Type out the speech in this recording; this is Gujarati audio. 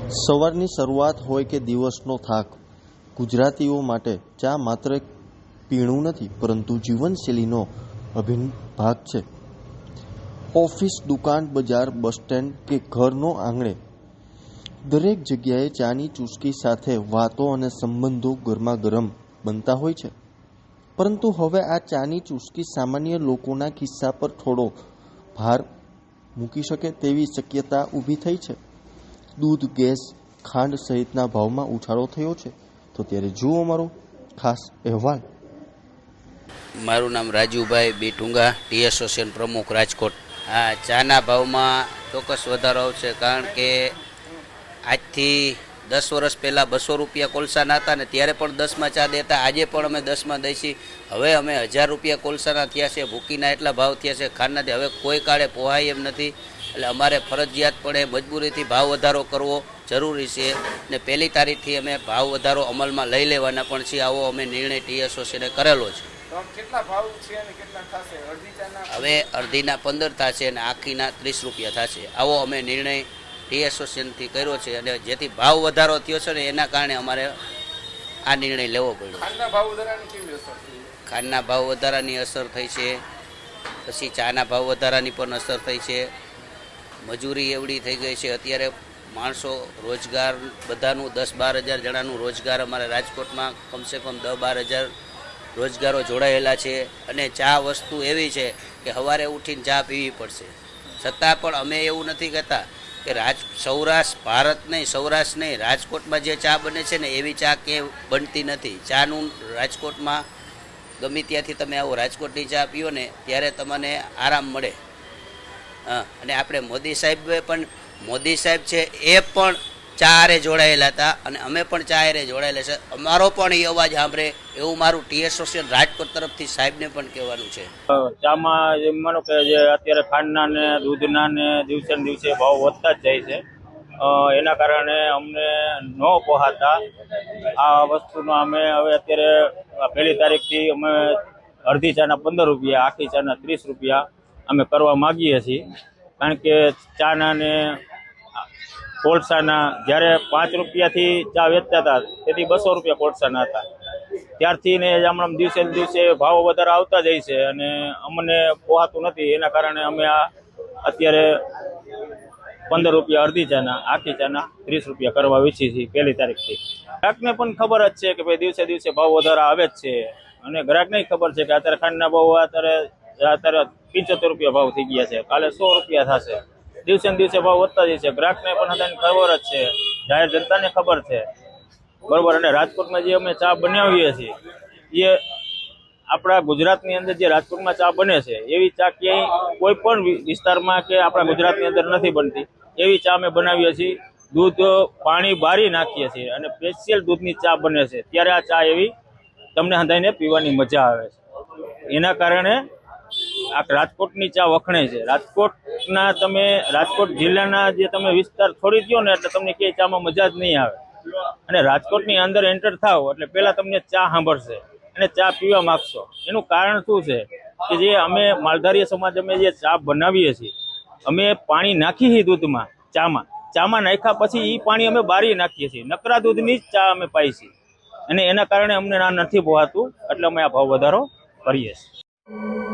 સવારની શરૂઆત હોય કે દિવસનો થાક, ગુજરાતીઓ માટે ચા માત્ર એક પીણું નથી પરંતુ જીવનશૈલીનો અભિન્ન ભાગ છે. ઓફિસ, દુકાન, બજાર, બસ સ્ટેન્ડ કે ઘરનો આંગણે દરેક જગ્યાએ ચાની ચૂસકી સાથે વાતો અને સંબંધો ગરમાગરમ બનતા હોય છે. પરંતુ હવે આ ચાની ચૂસકી સામાન્ય લોકોના ખિસ્સા પર થોડો ભાર મૂકી શકે તેવી શક્યતા ઊભી થઈ છે. દૂધ, ગેસ, ખાંડ સહિતના ભાવમાં ઉછાળો થયો છે. તો ત્યારે જુઓ મારો ખાસ અહેવાલ. મારું નામ રાજુભાઈ બી ટુંગા, ટી એસોસિએશન પ્રમુખ, રાજકોટ. હા, ચાના ભાવમાં ચોક્કસ વધારો આવશે, કારણ કે આજથી 10 વર્ષ પહેલાં 200 રૂપિયા કોલસાના હતા ને ત્યારે પણ 10માં ચા દેતા. આજે પણ અમે 10માં દઈશી. હવે અમે 1000 રૂપિયા કોલસાના થયા છે, ભૂકીના એટલા ભાવ થયા છે, ખાંડના. હવે કોઈ કાળે પોહાય એમ નથી. એટલે અમારે ફરજિયાતપણે મજબૂરીથી ભાવ વધારો કરવો જરૂરી છે ને 1લી તારીખથી અમે ભાવ વધારો અમલમાં લઈ લેવાના પણ છીએ. આવો અમે નિર્ણય ટી એસોસિએશને કરેલો છે. હવે અડધીના 15 થશે અને આખીના 30 રૂપિયા થશે. આવો અમે નિર્ણય ટી એસોસિએશનથી કર્યો છે અને જેથી ભાવ વધારો થયો છે ને એના કારણે અમારે આ નિર્ણય લેવો પડ્યો. ખાંડના ભાવ વધારાની અસર થઈ છે, પછી ચાના ભાવ વધારાની પણ અસર થઈ છે. મજૂરી એવડી થઈ ગઈ છે અત્યારે. માણસો રોજગાર બધાનું 10-12 હજાર જણાનું રોજગાર અમારે રાજકોટમાં કમસે કમ 10-12 હજાર રોજગારો જોડાયેલા છે. અને ચા વસ્તુ એવી છે કે સવારે ઉઠીને ચા પીવી પડશે. છતાં પણ અમે એવું નથી કહેતા કે સૌરાષ્ટ્ર, ભારત નહીં, સૌરાષ્ટ્ર નહીં, રાજકોટમાં જે ચા બને છે ને એવી ચા ક્યાંય બનતી નથી. ચાનું રાજકોટમાં ગમે ત્યાંથી તમે આવો, રાજકોટની ચા પીઓ ને ત્યારે તમને આરામ મળે. અને આપણે મોદી સાહેબ છે એ પણ ચા હારે જોડાયેલા હતા અને અમે પણ ચા હારે જોડાયેલા છે. અમારો પણ એ અવાજ સાંભળે એવું મારું ટી એસોસિએશન રાજકોટ તરફથી સાહેબને પણ કહેવાનું છે. ચામાં જેમ માનો કે જે અત્યારે ખાંડના ને દૂધના ને દિવસે ને દિવસે ભાવ વધતા જ જાય છે. એના કારણે અમને ન પોહાતા આ વસ્તુનો અમે હવે અત્યારે 1લી તારીખથી અમે અડધી ચાના 15 રૂપિયા, આખી ચાના 30 રૂપિયા અમે કરવા માગીએ છીએ. કારણ કે ચાના ને કોલસાના જ્યારે 5 રૂપિયાથી ચા વેચતા હતા તેથી 200 રૂપિયા કોલસાના હતા. ત્યારથી ને આમ દિવસે ને દિવસે ભાવ વધારે આવતા જાય છે અને અમને પોહાતું નથી. એના કારણે અમે આ અત્યારે 15 રૂપિયા અડધી ચાના, આખી ચાના 30 રૂપિયા કરવા વીચી છીએ 1લી તારીખથી. ગ્રાહકને પણ ખબર જ છે કે ભાઈ દિવસે દિવસે ભાવ વધારા આવે જ છે. અને ગ્રાહકને ખબર છે કે અત્યારે ખાંડના ભાવ અત્યારે 75 રૂપિયા ભાવ થઈ ગયા છે, કાલે 100 રૂપિયા થશે. દિવસે ને દિવસે ભાવ વધતા જાય છે. ગ્રાહકને પણ બધાને ખબર જ છે, જાહેર જનતાને ખબર છે, બરોબર. અને રાજકોટમાં જે અમે ચા બનાવીએ છીએ એ આપણા ગુજરાતની અંદર જે રાજકોટમાં ચા બને છે એવી ચા ક્યાંય કોઈ પણ વિસ્તારમાં કે આપણા ગુજરાતની અંદર નથી બનતી. એવી ચા અમે બનાવીએ છીએ. દૂધ, પાણી બારી નાખીએ છીએ અને સ્પેશિયલ દૂધની ચા બને છે. ત્યારે આ ચા એવી તમને હંધાઈને પીવાની મજા આવે છે. એના કારણે આ રાજકોટની ચા વખણાય છે. રાજકોટ જિલ્લાના જે તમે વિસ્તાર છોડી દો ને એટલે તમને ક્યાંય ચામાં મજા જ નહીં આવે. અને રાજકોટની અંદર એન્ટર થાવ એટલે પહેલા તમને ચા સાંભળશે અને ચા પીવા માગશો. એનું કારણ શું છે કે જે અમે માલધારી સમાજ અમે જે ચા બનાવીએ છીએ, અમે પાણી નાખીએ છીએ દૂધમાં, ચામાં નાખ્યા પછી એ પાણી અમે બારી નાખીએ છીએ. નકરા દૂધની જ ચા અમે પાઈ છીએ અને એના કારણે અમને આ નથી પોહાતું. એટલે અમે આ ભાવ વધારો કરીએ છીએ.